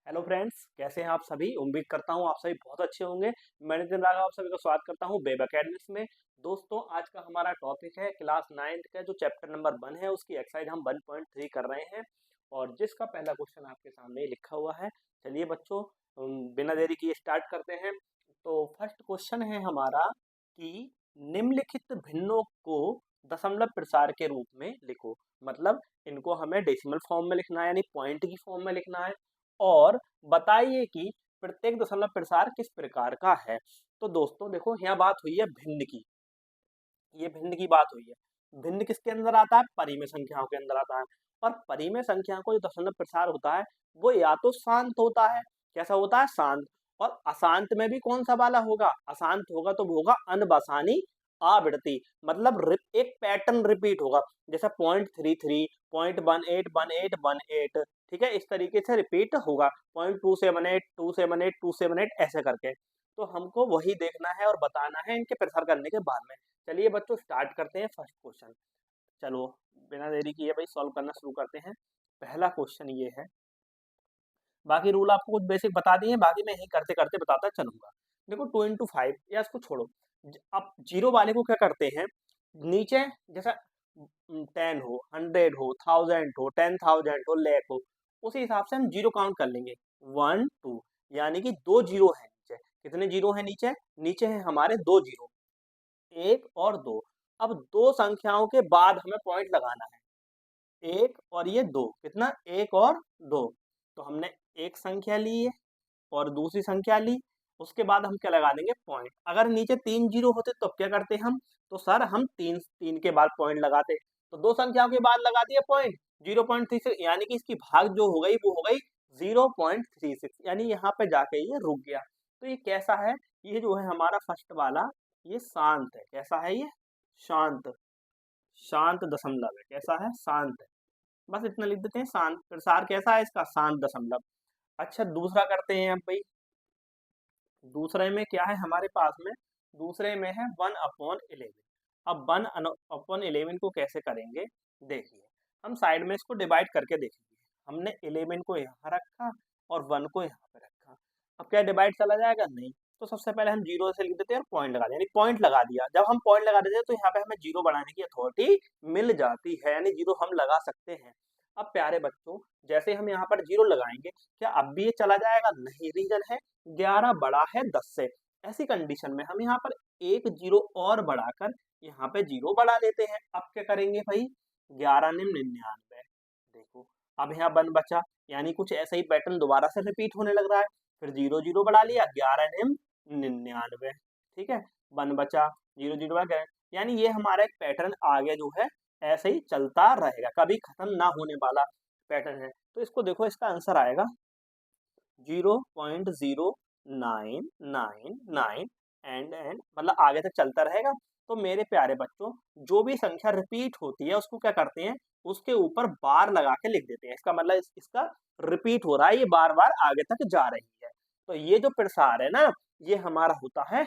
Hello friends, कैसे हैं आप सभी। उम्मीद करता हूं आप सभी बहुत अच्छे होंगे। मैं नितिन राघव आप सभी का स्वागत करता हूं वेब अकेडमिक्स में। दोस्तों, आज का हमारा टॉपिक है क्लास 9th का जो चैप्टर नंबर 1 है उसकी एक्सरसाइज हम 1.3 कर रहे हैं और जिसका पहला क्वेश्चन आपके सामने ही लिखा हुआ है। चलिए बच्चों, बिना देरी किए स्टार्ट करते हैं। तो फर्स्ट क्वेश्चन है हमारा कि निम्नलिखित भिन्नों को दशमलव प्रसार के रूप में लिखो। मतलब इनको हमें डेसिमल फॉर्म में लिखना है, यानी पॉइंट की फॉर्म में लिखना है। और बताइए कि प्रत्येक दशमलव प्रसार किस प्रकार का है। तो दोस्तों देखो, यहाँ बात हुई है भिन्न की। ये भिन्न की बात हुई है। भिन्न किसके अंदर आता है? परिमेय संख्याओं के अंदर आता है। और परिमेय संख्या को जो दशमलव प्रसार होता है वो या तो शांत होता है। कैसा होता है? शांत। और अशांत में भी कौन सा वाला होगा? अशांत होगा तो वो होगा अनबसानी आवृत्ति। मतलब एक पैटर्न रिपीट होगा, जैसा 0.33, 0.18, 18, 18। ठीक है, इस तरीके से रिपीट होगा। 0.278, 278, 278 ऐसे करके। तो हमको वही देखना है और बताना है इनके प्रसार करने के बाद में। चलिए बच्चों, स्टार्ट करते हैं फर्स्ट क्वेश्चन। चलो बिना देरी किए भाई सॉल्व करना शुरू करते हैं। पहला क्वेश्चन ये है। बाकी रूल आपको कुछ बेसिक बता दिए हैं, बाकी मैं यही करते करते बताता चलूंगा। देखो 2 into 5, या इसको छोड़ो। अब जीरो वाले को क्या करते हैं, नीचे जैसा 10 हो, 100 हो, 1000 हो, 10,000 हो, लाख हो, उसी हिसाब से हम जीरो काउंट कर लेंगे। 1 2, यानी कि दो जीरो है नीचे। कितने जीरो है नीचे? नीचे है हमारे दो जीरो, एक और दो। अब दो संख्याओं के बाद हमें पॉइंट लगाना है। एक और ये दो, कितना? एक और दो। तो हमने एक संख्या ली है और दूसरी संख्या ली, उसके बाद हम क्या लगा देंगे? पॉइंट। अगर नीचे तीन जीरो होते तो क्या करते हम? तो सर हम तीन तीन के बाद पॉइंट लगाते। तो दो संख्याओं के बाद लगा दिया पॉइंट। 0.36, यानी कि इसकी भाग जो हो गई वो हो गई 0.36, यानी यहाँ पे जाके ये रुक गया। तो ये कैसा है? ये जो है हमारा फर्स्ट वाला, ये शांत है। कैसा है ये? शांत। शांत दशमलव है। कैसा है? शांत है। बस इतना लिख देते हैं, शांत प्रसार कैसा है इसका? शांत दशमलव। अच्छा, दूसरा करते हैं अब भाई। दूसरे में क्या है हमारे पास में? दूसरे में है 1/11। अब 1/11 को कैसे करेंगे? देखिए, हम साइड में इसको डिवाइड करके देखेंगे। हमने 11 को यहाँ रखा और 1 को यहाँ पे रखा। अब क्या डिवाइड चला जाएगा? नहीं। तो सबसे पहले हम जीरो से लिख देते हैं और पॉइंट लगा दें, यानी पॉइंट लगा दिया। जब हम पॉइंट लगा देते हैं तो यहाँ पे हमें जीरो बढ़ाने की अथॉरिटी मिल जाती है, यानी जीरो हम लगा सकते हैं। अब प्यारे बच्चों, जैसे हम यहाँ पर जीरो लगाएंगे, क्या अब भी ये चला जाएगा? नहीं। रीजन है 11 बड़ा है 10 से। ऐसी कंडीशन में हम यहाँ पर एक जीरो और बढ़ाकर यहाँ पे जीरो बढ़ा लेते हैं। अब क्या करेंगे भाई? 11 निम 99। देखो, अब यहाँ 1 बचा, यानी कुछ ऐसा ही पैटर्न दोबारा से रिपीट होने लग रहा है। फिर जीरो जीरो बढ़ा लिया, 11 निम 99। ठीक है, 1 बचा, जीरो जीरो बढ़ा गया, यानी ये हमारा एक पैटर्न आगे जो है ऐसे ही चलता रहेगा, कभी खत्म ना होने वाला पैटर्न है। तो इसको देखो, इसका आंसर आएगा 0.0999 एंड मतलब आगे तक चलता रहेगा। तो मेरे प्यारे बच्चों, जो भी संख्या रिपीट होती है उसको क्या करते हैं? उसके ऊपर बार लगा के लिख देते हैं। इसका मतलब इसका रिपीट हो रहा है, ये बार बार आगे तक जा रही है। तो ये जो प्रसार है ना, ये हमारा होता है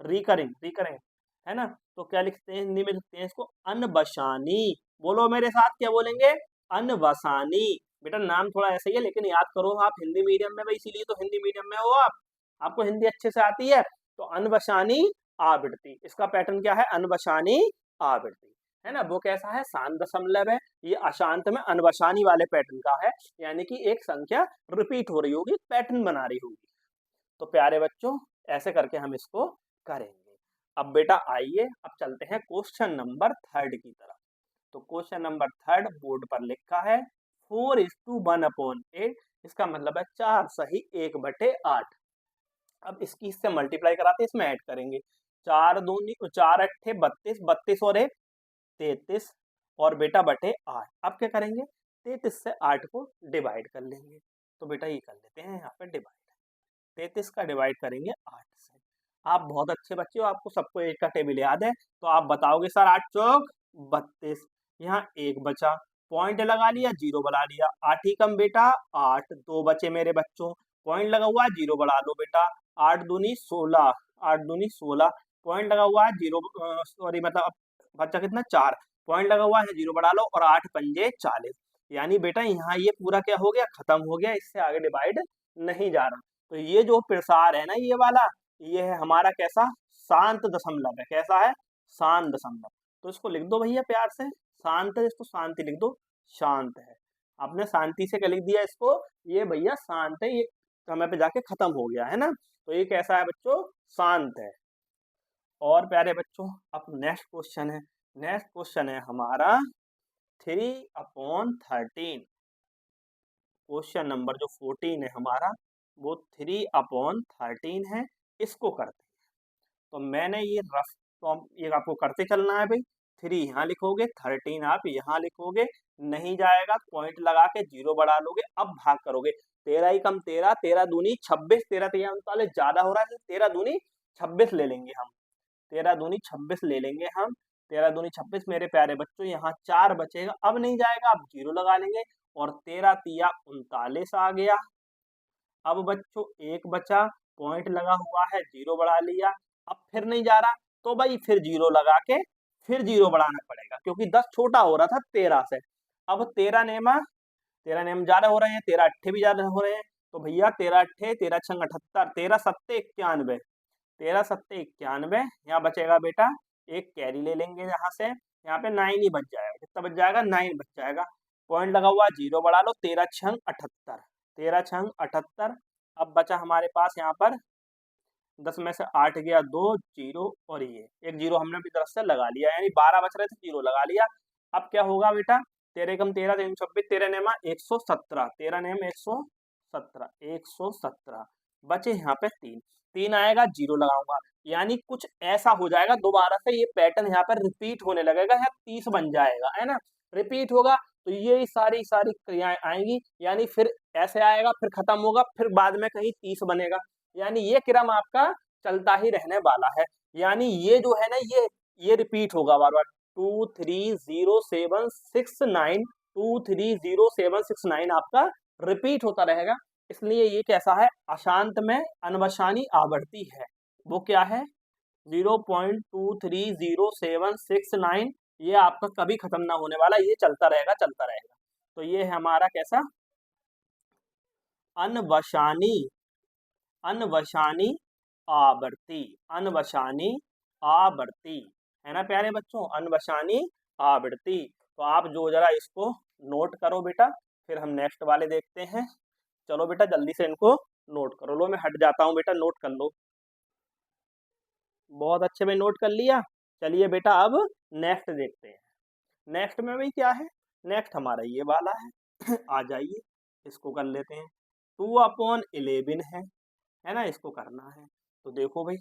रिकरिंग। रिकरिंग है ना। तो क्या लिखते हैं हिंदी में? लिखते हैं इसको अनबसानी। बोलो मेरे साथ, क्या बोलेंगे? अनबसानी। बेटा नाम थोड़ा ऐसा ही है, लेकिन याद करो आप हिंदी मीडियम में भाई, इसीलिए तो हिंदी मीडियम में हो आप। आपको हिंदी अच्छे से आती है। तो अनबसानी आवृत्ति, इसका पैटर्न क्या है? अनबसानी आवृत्ति है ना। वो कैसा है? शांत दशमलव है। ये अशांत में अनबसानी वाले पैटर्न का है, यानी कि एक संख्या रिपीट हो रही होगी, पैटर्न बना रही होगी। तो प्यारे बच्चों, ऐसे करके हम इसको करेंगे। अब बेटा आइए, अब चलते हैं क्वेश्चन नंबर 3 की तरफ। तो क्वेश्चन नंबर 3 बोर्ड पर लिखा है 4:1/8। इसका मतलब है 4 सही 1/8। अब इसकी इससे मल्टीप्लाई कराते इसमें ऐड करेंगे। 4 दूनी 4 अट्ठे 32, 32 और 1 33, और बेटा बटे 8। अब क्या करेंगे? 33 से 8 को डिवाइड कर लेंगे। तो बेटा ये कर लेते हैं यहाँ पे डिवाइड। 33 का डिवाइड करेंगे 8 से। आप बहुत अच्छे बच्चे हो, आपको सबको एक का टेबल याद है। तो आप बताओगे सर 8 चौक 32, यहाँ एक बचा, पॉइंट लगा लिया, जीरो बढ़ा लिया। 8 ही कम बेटा 8, दो बचे मेरे बच्चों, पॉइंट लगा हुआ है, जीरो बढ़ा दो बेटा। 8 दूनी 16, 8 दूनी 16, पॉइंट लगा हुआ है, जीरो सॉरी मतलब बच्चा कितना? 4, पॉइंट लगा हुआ है, जीरो बढ़ा लो, और 8 पंजे 40, यानी बेटा यहाँ ये पूरा क्या हो गया, खत्म हो गया, इससे आगे डिवाइड नहीं जा रहा। तो ये जो प्रसार है ना ये वाला, ये है हमारा कैसा, शांत दशमलव है। कैसा है, शांत दशमलव। तो इसको लिख दो भैया प्यार से, शांत है, इसको शांति लिख दो, शांत है। आपने शांति से क्या लिख दिया इसको, ये भैया शांत है, ये समय पे जाके खत्म हो गया है ना। तो ये कैसा है बच्चों, शांत है। और प्यारे बच्चों अब नेक्स्ट क्वेश्चन है, नेक्स्ट क्वेश्चन है हमारा 3/13। क्वेश्चन नंबर जो 14 है हमारा वो 3/13 है। इसको करते हैं, तो मैंने ये रफ फॉर्म ये आपको करते चलना है भाई। 3 यहाँ लिखोगे, 13 आप यहाँ लिखोगे, नहीं जाएगा पॉइंट लगा के 0 बढ़ा लोगे। अब भाग करोगे, 13 ही कम 13, 13 दूनी 26, 13 13 39 ज्यादा हो रहा है, 13 दूनी 26 ले लेंगे हम, 13 दूनी 26 ले लेंगे हम। 13 दूनी 26 मेरे प्यारे बच्चों, यहाँ 4 बचेगा, अब नहीं जाएगा, अब 0 लगा लेंगे। और 13 तिया 39 आ गया। अब बच्चों एक बचा, पॉइंट लगा हुआ है, 0 बढ़ा लिया। अब फिर नहीं जा रहा, तो भाई फिर 0 लगा के फिर 0 बढ़ाना पड़ेगा, क्योंकि 10 छोटा हो रहा था 13 से। अब 13 नेम ज्यादा हो रहे हैं, 13 अट्ठे भी ज्यादा हो रहे हैं। तो भैया 13 अट्ठे 13 छंग 78, 13 सत्ते 91, 13 सत्ते 91। यहाँ बचेगा बेटा एक कैरी ले लेंगे यहाँ से, यहाँ पे 9 ही बच जाएगा। कितना बच जाएगा, 9 बच जाएगा। पॉइंट लगा हुआ 0 बढ़ा लो, 13 छंग 78, 13 छंग 78। अब बचा हमारे पास यहाँ पर 10 में से 8 गया, 2 0 और ये एक 0 हमने भी तरफ से लगा लिया, यानी 12 बच रहे थे, 0 लगा लिया। अब क्या होगा बेटा, 13 कम 13 326, 13 नेमा 117, 13 नेम 117, 117 बचे यहाँ पे 3 आएगा, 0 लगाऊंगा। यानी कुछ ऐसा हो जाएगा, दोबारा से ये पैटर्न यहाँ पर रिपीट होने लगेगा, यहाँ 30 बन जाएगा, है ना। रिपीट होगा तो ये सारी सारी क्रियाएं आएंगी, यानी फिर ऐसे आएगा, फिर खत्म होगा, फिर बाद में कहीं 30 बनेगा। यानी ये क्रम आपका चलता ही रहने वाला है। यानी ये जो है ना ये रिपीट होगा बार बार। 23076 23076 आपका रिपीट होता रहेगा। इसलिए ये कैसा है, अशांत में अनवसानी आवर्ती है। वो क्या है, 0.23076। ये आपका कभी खत्म ना होने वाला, ये चलता रहेगा चलता रहेगा। तो ये है हमारा कैसा, अनवसानी अनवसानी आवर्ती, अनवसानी आवर्ती, है ना प्यारे बच्चों, अनवसानी आवर्ती। तो आप जो जरा इसको नोट करो बेटा, फिर हम नेक्स्ट वाले देखते हैं। चलो बेटा जल्दी से इनको नोट करो। लो मैं हट जाता हूँ बेटा, नोट कर लो। बहुत अच्छे में नोट कर लिया। चलिए बेटा अब नेक्स्ट देखते हैं। नेक्स्ट में भाई क्या है, नेक्स्ट हमारा ये वाला है। आ जाइए इसको कर लेते हैं। 2/11 है ना, इसको करना है। तो देखो भाई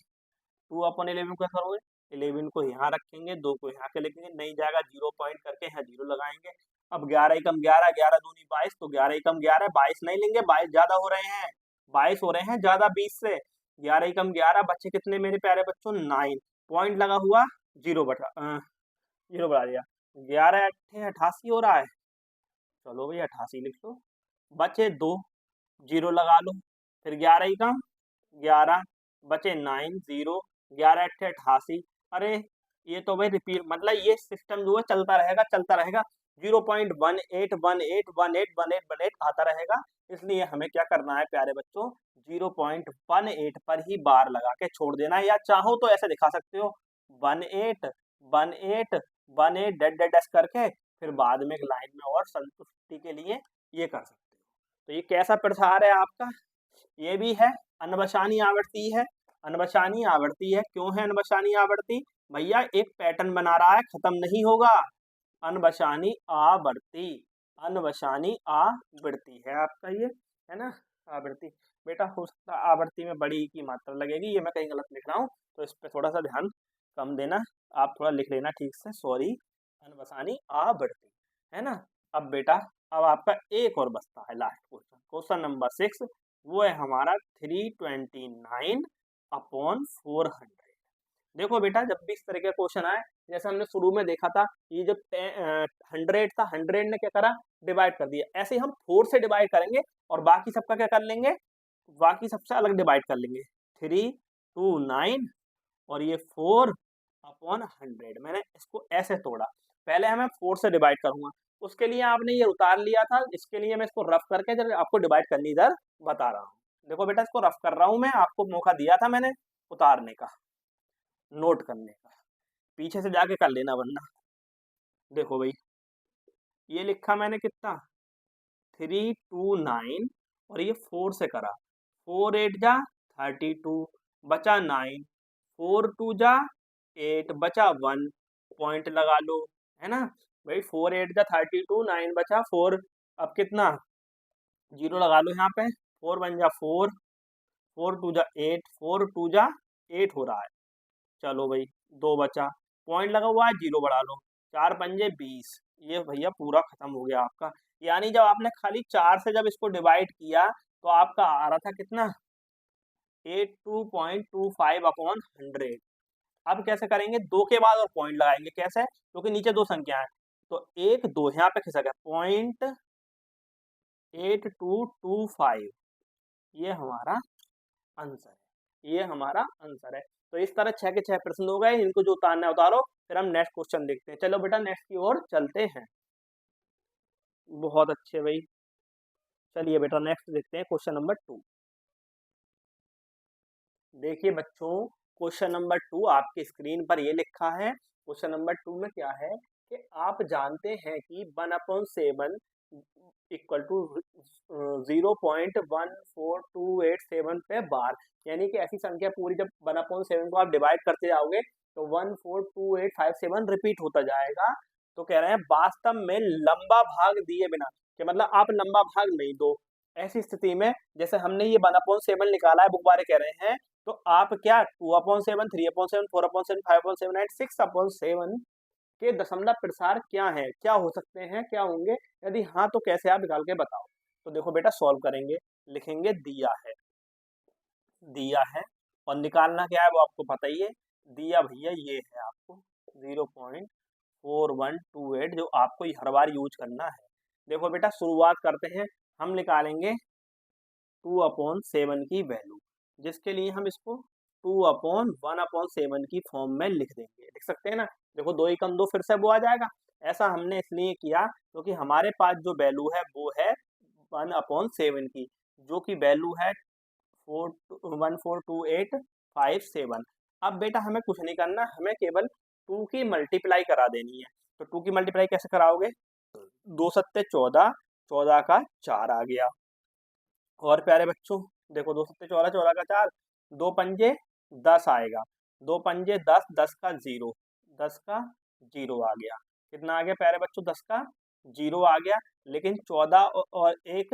2/11 को करोगे, 11 को यहाँ रखेंगे, 2 को यहाँ के लिखेंगे, नहीं जाएगा 0 पॉइंट करके यहाँ 0 लगाएंगे। अब 11 ही कम 11, 11 दूनी 22, तो 11 ही कम 11, 22 नहीं लेंगे, 22 ज्यादा हो रहे हैं, 22 हो रहे हैं ज्यादा 20 से। 11 ही कम 11, बच्चे कितने मेरे प्यारे बच्चों, 9। पॉइंट लगा हुआ 0 बढ़ा दिया, 11 अट्ठे 88 हो रहा है। चलो भाई 88 लिख लो। बचे 2, 0 लगा लो, फिर 11 ही कम 11, बचे 9 0, 11 अट्ठे 88। अरे ये तो भाई रिपीट, मतलब ये सिस्टम जो है चलता रहेगा चलता रहेगा, 0.18181818 आता रहेगा। इसलिए हमें क्या करना है प्यारे बच्चों, 0.18 पर ही बार लगा के छोड़ देना है, या चाहो तो ऐसे दिखा सकते हो 18 18 18 डैश डैश डैश करके, फिर बाद में एक लाइन में और संतुष्टि के लिए ये कर सकते हो। तो ये कैसा प्रसार है आपका, ये भी है अनवसानी आवर्ती है। अनवसानी आवर्ती है, क्यों है अनवसानी आवर्ती, भैया एक पैटर्न बना रहा है, खत्म नहीं होगा। अनवसानी आवर्ती, अनवसानी आवृत्ति है आपका ये, है ना, आवृत्ति। बेटा हो सकता है आवर्ती में बड़ी की मात्रा लगेगी, ये मैं कहीं गलत लिख रहा हूँ, तो इस पर थोड़ा सा ध्यान कम देना, आप थोड़ा लिख लेना ठीक से, सॉरी। अनवसानी आवर्ती, है ना। अब बेटा अब आपका एक और बचता है लास्ट क्वेश्चन, क्वेश्चन नंबर 6। वो है हमारा 329/400। देखो बेटा जब भी इस तरह के क्वेश्चन आए, जैसे हमने शुरू में देखा था, ये जब 100 था, 100 ने क्या करा, डिवाइड कर दिया। ऐसे ही हम 4 से डिवाइड करेंगे और बाकी सबका क्या कर लेंगे, बाकी सबसे अलग डिवाइड कर लेंगे। 329 और ये 4/100। मैंने इसको ऐसे तोड़ा, पहले हमें 4 से डिवाइड करूंगा, उसके लिए आपने ये उतार लिया था। इसके लिए मैं इसको रफ करके जब आपको डिवाइड करनी इधर बता रहा हूँ। देखो बेटा, इसको रफ कर रहा हूँ मैं, आपको मौका दिया था मैंने उतारने का, नोट करने का, पीछे से जाके कर लेना वरना। देखो भाई, ये लिखा मैंने कितना 329 और ये 4 से करा, 4 8 जा 32 बचा 9, 4 2 जा 8 बचा 1, पॉइंट लगा लो, है ना भाई। 4 8 जा 32, 9 बचा 4, अब कितना 0 लगा लो यहाँ पे, 4 1 जा 4, 4 2 जा 8, 4 2 जा 8 हो रहा है। चलो भाई, 2 बचा, पॉइंट लगा हुआ है, 0 बढ़ा लो, 4 पंजे 20। ये भैया पूरा खत्म हो गया आपका। यानी जब आपने खाली 4 से जब इसको डिवाइड किया तो आपका आ रहा था कितना 82.25 अपॉन 100। अब कैसे करेंगे, 2 के बाद और पॉइंट लगाएंगे, कैसे, क्योंकि नीचे 2 संख्या है तो 1 2 यहाँ पे खिसक गया, 0.8225, ये हमारा आंसर है, ये हमारा आंसर है। तो इस तरह 6 के 6 प्रश्न हो गए, इनको जो उतारना है उतारो, फिर हम नेक्स्ट क्वेश्चन देखते हैं। चलो बेटा नेक्स्ट की ओर चलते हैं। बहुत अच्छे भाई, चलिए बेटा नेक्स्ट देखते हैं क्वेश्चन नंबर 2। देखिए बच्चों, क्वेश्चन नंबर 2 आपकी स्क्रीन पर ये लिखा है। क्वेश्चन नंबर 2 में क्या है कि आप जानते हैं कि 1/7 इक्वल टू 0.14287 पे बार, यानी कि ऐसी संख्या पूरी जब 1/7 को आप डिवाइड करते जाओगे तो 14287 रिपीट होता जाएगा। तो कह रहे हैं वास्तव में लंबा भाग दिए बिना, कि मतलब आप लंबा भाग नहीं दो। ऐसी स्थिति में जैसे हमने ये 1/7 निकाला है, बुक वाले कह रहे हैं तो आप क्या 2/7, 3/7, 4/7, 5/7 एंड 6/7 के दशमलव प्रसार क्या है, क्या हो सकते हैं, क्या होंगे, यदि हाँ तो कैसे आप निकाल के बताओ। तो देखो बेटा सॉल्व करेंगे, लिखेंगे दिया है, दिया है, और निकालना क्या है वो आपको पता ही है। दिया भैया ये है आपको 0.4128, जो आपको हर बार यूज करना है। देखो बेटा शुरुआत करते हैं, हम निकालेंगे 2/7 की वैल्यू, जिसके लिए हम इसको 2/1/7 की फॉर्म में लिख देंगे, लिख सकते हैं ना। देखो 2 एकम 2 फिर से वो आ जाएगा। ऐसा हमने इसलिए किया क्योंकि हमारे पास जो वैल्यू है वो है 1/7 की, जो कि वैल्यू है 14285 अब बेटा हमें कुछ नहीं करना, हमें केवल 2 की मल्टीप्लाई करा देनी है। तो 2 की मल्टीप्लाई कैसे कराओगे, 2 सत्ते 14, 14 का 4 आ गया। और प्यारे बच्चों देखो 2 सत्ते 14, 14 का 4, 2 पंजे 10 आएगा, 2 पंजे 10, 10 का 0, 10 का 0 आ गया। कितना आ गया प्यारे बच्चों, 10 का 0 आ गया। लेकिन 14 और 1,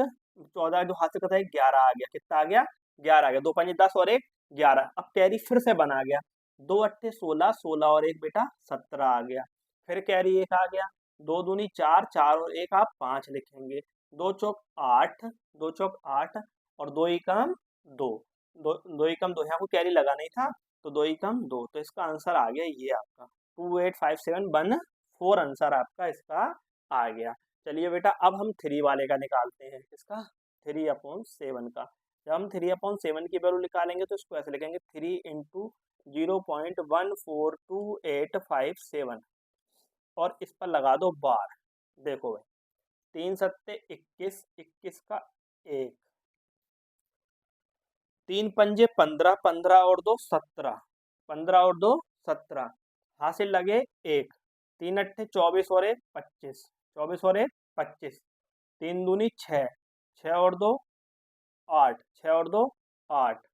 14 जो हाथ से कटा है 11 आ गया। कितना आ गया, 11 आ गया। 2 पंजे 10 और 1 11। अब कैरी फिर से बना गया, 2 अट्ठे 16, 16 और 1 बेटा 17 आ गया। फिर कैरी 1 आ गया, 2 दूनी 4, 4 और 1 आप 5 लिखेंगे, 2 चौक 8, 2 चौक 8 और 2 एकम 2, 2 एकम 2, यहाँ को कैरी लगा नहीं था तो 2 एकम 2। तो इसका आंसर आ गया ये आपका 2857 आंसर आपका इसका आ गया। चलिए बेटा अब हम 3 वाले का निकालते हैं, इसका 3/7 का। जब हम 3/7 की वैल्यू निकालेंगे तो इसको ऐसे लिखेंगे 3 इंटू 0.14285 और इस पर लगा दो बार। देखो भाई 3 सत्ते 21, 21 का 1, 3 पंजे 15, 15 और 2 17, 15 और 2 17, हासिल लगे 1, 3 अट्ठे 24 और 1 25, 24 और 1 25, 3 दूनी 6, 6 और 2 8, 6 और 2 8,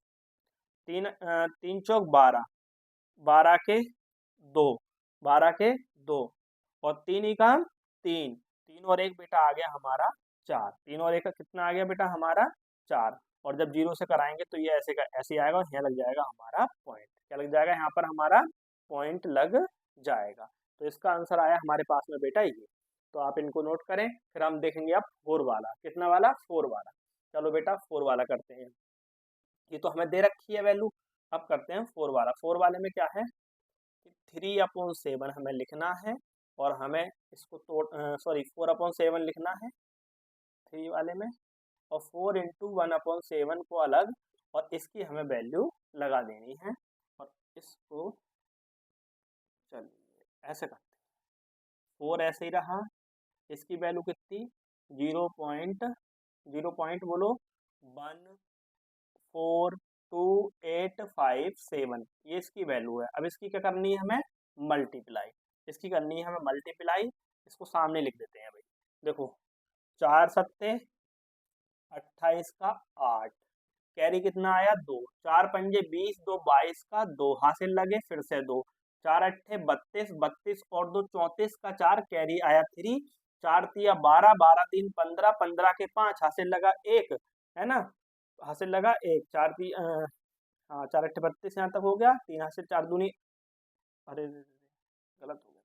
3 चौक 12, 12 के 2, 12 के 2 और 3 एकम 3, 3 और 1 बेटा आ गया हमारा 4, 3 और 1 का कितना आ गया बेटा हमारा 4। और जब 0 से कराएंगे तो ये ऐसे का ऐसे आएगा और यहाँ लग जाएगा हमारा पॉइंट। क्या लग जाएगा, यहाँ पर हमारा पॉइंट लग जाएगा। तो इसका आंसर आया हमारे पास में बेटा ये। तो आप इनको नोट करें, फिर हम देखेंगे अब 4 वाला, कितना वाला 4 वाला। चलो बेटा 4 वाला करते हैं। ये तो हमें दे रखी है वैल्यू, अब करते हैं 4 वाला। 4 वाले में क्या है कि 3/7 हमें लिखना है और हमें इसको तोड़ 4/7 लिखना है 3 वाले में, और 4 इंटू 1/7 को अलग, और इसकी हमें वैल्यू लगा देनी है। और इसको चलिए ऐसे करते हैं, 4 ऐसे ही रहा, इसकी वैल्यू कितनी 0.0 बोलो 14285 ये इसकी वैल्यू है। अब इसकी क्या करनी है हमें मल्टीप्लाई, इसकी करनी है हमें मल्टीप्लाई। इसको सामने लिख देते हैं भाई। देखो 4 सत्ते 28 का 8, कैरी कितना आया 2, 4 पंजे 20, 2 22 का 2 हासिल लगे फिर से 2, 4 अट्ठे 32, 32 और 2 34 का 4 कैरी आया 3, 4 तिया 12, 12 3 15, 15 के 5 हासिल लगा 1 है ना, हासिल लगा 1, 4 हाँ 4 अट्ठे 32 यहाँ तक हो गया, 3 हासिल 4 दूनी, अरे गलत हो गया,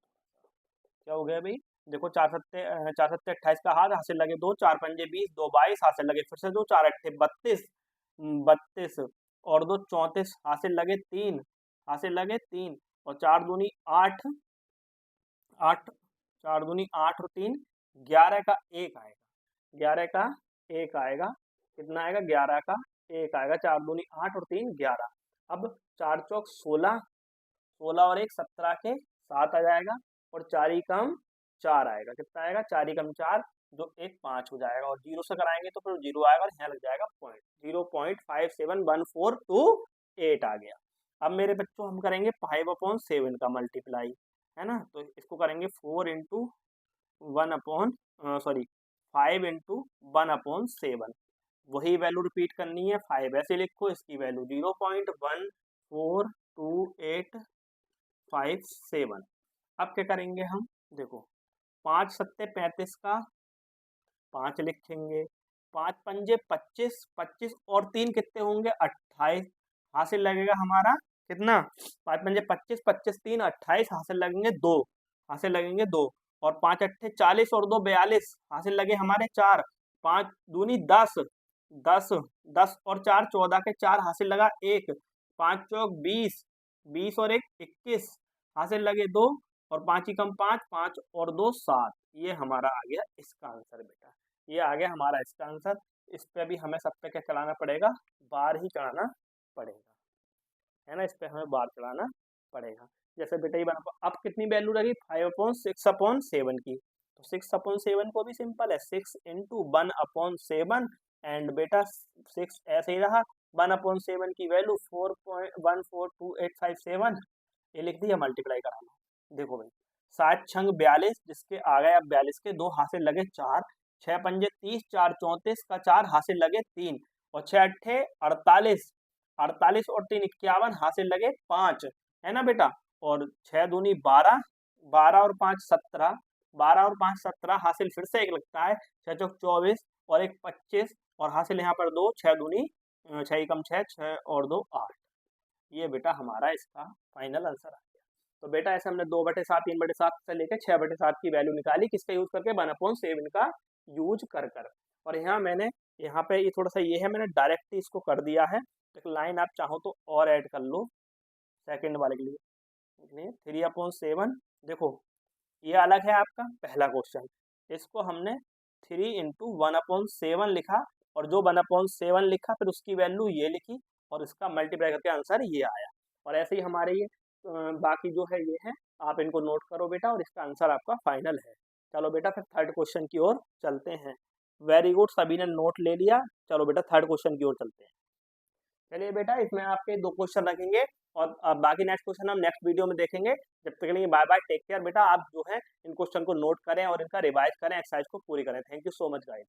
क्या हो गया भाई देखो 4 सत्ते 28 का हाथ हासिल लगे 2, 4 पंजे 20, 2 22 हासिल लगे फिर से 2, 4 अट्ठे 32, 32 और 2 34 हासिल लगे 3, हासिल लगे 3 और 4 दूनी 8, 8 4 दूनी 8 और 3 11 का 1 आएगा, 11 का 1 आएगा, कितना आएगा 11 का 1 आएगा, 4 दूनी 8 और 3 11। अब 4 चौक 16, 16 और 1 17 के 7 आ जाएगा और 4 ही कम 4 आएगा, कितना आएगा 4 ही कम 4 जो 1 5 हो जाएगा और 0 से कराएंगे तो फिर 0 आएगा और यहाँ लग जाएगा पॉइंट, 0.571428 आ गया। अब मेरे बच्चों हम करेंगे 5/7 का मल्टीप्लाई है ना, तो इसको करेंगे 4 इंटू 5 इंटू 1/7, वही वैल्यू रिपीट करनी है 5 ऐसे लिखो, इसकी वैल्यू 0.14285 अब क्या करेंगे हम देखो 5 सत्ते 35 का 5 लिखेंगे, 5 पंजे 25, 25 और 3 कितने होंगे 28 हासिल लगेगा हमारा कितना 5 पंजे 25, 25 3 28 हासिल लगेंगे 2, हासिल लगेंगे 2 और 5 अट्ठे 40 और 2 42 हासिल लगे हमारे 4, 5 दूनी 10, 10 10 और 4 14 के 4 हासिल लगा 1, 5 चौक 20, 20 और 1 21 हासिल लगे 2 और 5 ही कम 5, 5 और 2 7, ये हमारा आ गया इसका आंसर बेटा, ये आ गया हमारा इसका आंसर। इस पे भी हमें सब पे क्या चलाना पड़ेगा बार ही चढ़ाना पड़ेगा है ना, इस पे हमें बार चढ़ाना पड़ेगा। जैसे बेटा ये बना अब कितनी वैल्यू रही 5/6/7 की, तो 6/7 को भी सिंपल है 6 इंटू 1/7 एंड बेटा 6 ऐसे ही रहा 1/7 की वैल्यू 4.142857 ये लिख दिया मल्टीप्लाई कराना। देखो भाई 7 छंग 42 जिसके आ गए अब 42 के 2 हासिल लगे 4, 6 पंजे 30, 4 34 का 4 हासिल लगे 3 और 6 अट्ठे 48, 48 और 3 51 हासिल लगे 5 है ना बेटा, और 6 दूनी 12, 12 और 5 17, 12 और 5 17 हासिल फिर से एक लगता है 6 चौक 24 और 1 25 और हासिल यहाँ पर 2, 6 दूनी 6 ही कम 6, 6 और 2 8, ये बेटा हमारा इसका फाइनल आंसर आ गया। तो बेटा ऐसे हमने 2/7 3/7 से लेकर 6/7 की वैल्यू निकाली, किसका यूज करके 1/7 का यूज कर और यहाँ मैंने यहाँ पे ये थोड़ा सा ये है मैंने डायरेक्ट इसको कर दिया है, एक लाइन आप चाहो तो और ऐड कर लो सेकंड वाले के लिए 3/7 देखो ये अलग है आपका पहला क्वेश्चन, इसको हमने 3 इंटू 1/7 लिखा और जो 1/7 लिखा फिर उसकी वैल्यू ये लिखी और इसका मल्टीप्लाई करके आंसर ये आया। और ऐसे ही हमारे ये बाकी जो है ये है, आप इनको नोट करो बेटा और इसका आंसर आपका फाइनल है। चलो बेटा फिर थर्ड क्वेश्चन की ओर चलते हैं। वेरी गुड, सभी ने नोट ले लिया। चलो बेटा थर्ड क्वेश्चन की ओर चलते हैं। चलिए बेटा इसमें आपके 2 क्वेश्चन रखेंगे और बाकी नेक्स्ट क्वेश्चन हम नेक्स्ट वीडियो में देखेंगे। जब तक के लिए बाय बाय, टेक केयर बेटा। आप जो है इन क्वेश्चन को नोट करें और इनका रिवाइज करें, एक्सरसाइज को पूरी करें। Thank you so much guys.